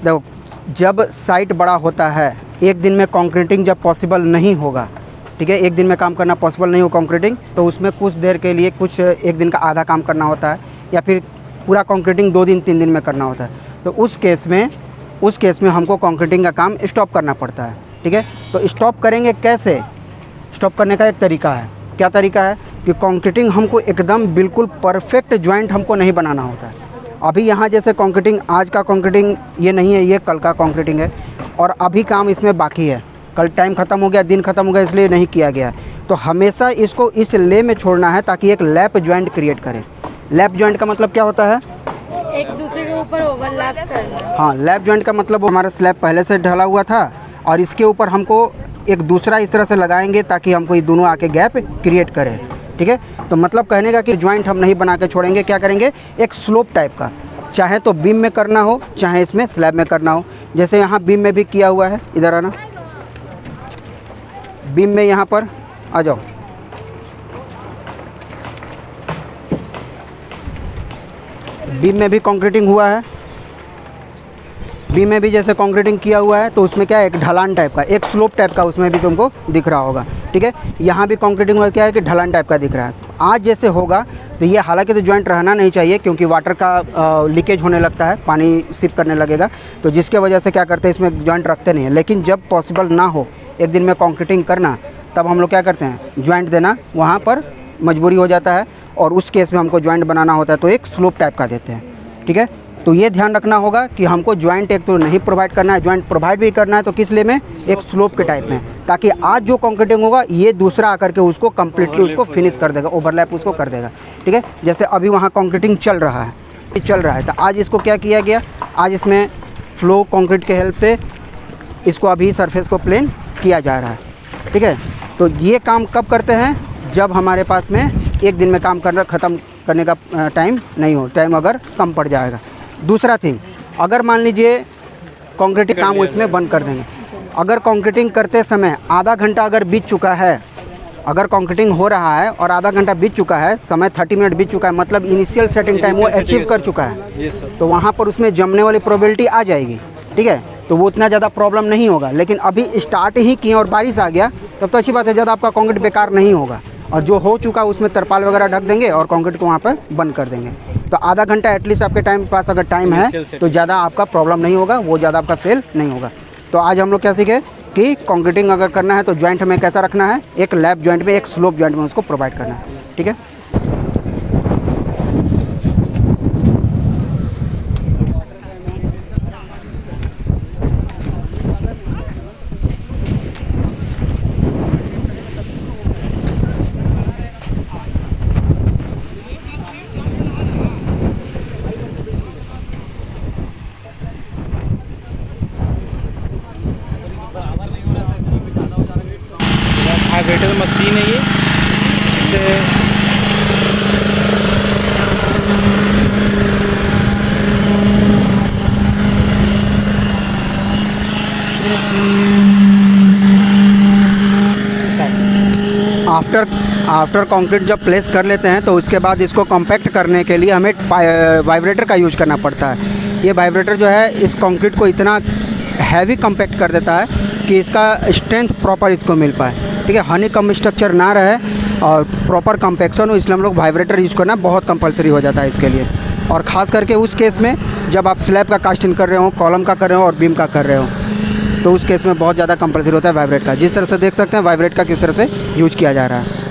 देखो, जब साइट बड़ा होता है, एक दिन में कंक्रीटिंग जब पॉसिबल नहीं होगा, ठीक है, एक दिन में काम करना पॉसिबल नहीं हो कंक्रीटिंग, तो उसमें कुछ देर के लिए कुछ एक दिन का आधा काम करना होता है, या फिर पूरा कंक्रीटिंग 2 दिन 3 दिन में करना होता है। तो उस केस में हमको कंक्रीटिंग का काम स्टॉप करना पड़ता है, ठीक है। तो स्टॉप करेंगे कैसे? स्टॉप करने का एक तरीका है। क्या तरीका है कि कंक्रीटिंग हमको एकदम बिल्कुल परफेक्ट जॉइंट हमको नहीं बनाना होता है। अभी यहाँ जैसे कंक्रीटिंग, आज का कंक्रीटिंग ये नहीं है, ये कल का कंक्रीटिंग है, और अभी काम इसमें बाकी है। कल टाइम ख़त्म हो गया, दिन ख़त्म हो गया, इसलिए नहीं किया गया। तो हमेशा इसको इस ले में छोड़ना है ताकि एक लैप जॉइंट क्रिएट करे। लैप जॉइंट का मतलब क्या होता है? एक दूसरे के ऊपर ओवरलैप करना। हाँ, लैप जॉइंट का मतलब हमारा स्लैब पहले से ढला हुआ था और इसके ऊपर हमको एक दूसरा इस तरह से लगाएंगे ताकि हमको ये दोनों आके गैप क्रिएट करे, ठीक है। तो मतलब कहने का कि जॉइंट हम नहीं बना के छोड़ेंगे, क्या करेंगे, एक स्लोप टाइप का, चाहे तो बीम में करना हो, चाहे इसमें स्लैब में करना हो। जैसे यहाँ बीम में भी किया हुआ है, इधर आना, बीम में यहाँ पर आ जाओ, बीम में भी कंक्रीटिंग हुआ है। बीम में भी जैसे कंक्रीटिंग किया हुआ है, तो उसमें क्या है, एक ढलान टाइप का, एक स्लोप टाइप का उसमें भी तुमको दिख रहा होगा, ठीक है। यहाँ भी कंक्रीटिंग हुआ, क्या है कि ढलान टाइप का दिख रहा है। आज जैसे होगा तो ये हालांकि तो जॉइंट रहना नहीं चाहिए, क्योंकि वाटर का लीकेज होने लगता है, पानी सिप करने लगेगा, तो जिसके वजह से क्या करते हैं, इसमें जॉइंट रखते नहीं है। लेकिन जब पॉसिबल ना हो एक दिन में कंक्रीटिंग करना, तब हम लोग क्या करते हैं, जॉइंट देना वहाँ पर मजबूरी हो जाता है, और उस केस में हमको जॉइंट बनाना होता है, तो एक स्लोप टाइप का देते हैं, ठीक है। तो ये ध्यान रखना होगा कि हमको जॉइंट एक तो नहीं प्रोवाइड करना है, जॉइंट प्रोवाइड भी करना है तो किस ले में, एक स्लोप के टाइप में, ताकि आज जो कंक्रीटिंग होगा ये दूसरा आकर के उसको कम्प्लीटली उसको फिनिश कर देगा, ओवरलैप उसको कर देगा, ठीक है। जैसे अभी वहाँ कंक्रीटिंग चल रहा है, तो आज इसको क्या किया गया, आज इसमें फ्लो कंक्रीट के हेल्प से इसको अभी सरफेस को प्लेन किया जा रहा है, ठीक है। तो ये काम कब करते हैं, जब हमारे पास में एक दिन में काम करना ख़त्म करने का टाइम नहीं हो, टाइम अगर कम पड़ जाएगा। दूसरा थिंग, अगर मान लीजिए कंक्रीटिंग काम उसमें बंद कर देंगे, अगर कंक्रीटिंग करते समय आधा घंटा अगर बीत चुका है, अगर कंक्रीटिंग हो रहा है और आधा घंटा बीत चुका है, समय 30 मिनट बीत चुका है, मतलब इनिशियल सेटिंग टाइम वो अचीव कर चुका है, तो वहाँ पर उसमें जमने वाली प्रोबेबिलिटी आ जाएगी, ठीक है। तो वो उतना ज़्यादा प्रॉब्लम नहीं होगा। लेकिन अभी स्टार्ट ही किए और बारिश आ गया, तब तो अच्छी बात है, ज़्यादा आपका कंक्रीट बेकार नहीं होगा, और जो हो चुका उसमें तरपाल वगैरह ढक देंगे और कंक्रीट को वहाँ पर बंद कर देंगे। तो आधा घंटा एटलीस्ट आपके टाइम पास अगर टाइम है तो ज़्यादा आपका प्रॉब्लम नहीं होगा, वो ज़्यादा आपका फेल नहीं होगा। तो आज हम लोग क्या सीखे कि कंक्रीटिंग अगर करना है तो जॉइंट में कैसा रखना है, एक लैप जॉइंट में, एक स्लोप जॉइंट में उसको प्रोवाइड करना है, ठीक है। वाइब्रेटर मशीन है ये, इससे आफ्टर कंक्रीट जब प्लेस कर लेते हैं तो उसके बाद इसको कॉम्पैक्ट करने के लिए हमें वाइब्रेटर का यूज करना पड़ता है। ये वाइब्रेटर जो है इस कंक्रीट को इतना हैवी कॉम्पैक्ट कर देता है कि इसका स्ट्रेंथ प्रॉपर इसको मिल पाए, ठीक है, हनी कम स्ट्रक्चर ना रहे और प्रॉपर कॉम्पैक्शन हो, इसलिए हम लोग वाइब्रेटर यूज़ करना बहुत कंपलसरी हो जाता है इसके लिए। और ख़ास करके उस केस में जब आप स्लैब का कास्टिंग कर रहे हो, कॉलम का कर रहे हो और बीम का कर रहे हो, तो उस केस में बहुत ज़्यादा कंपलसरी होता है वाइब्रेट का। जिस तरह से देख सकते हैं वाइब्रेट का किस तरह से यूज किया जा रहा है।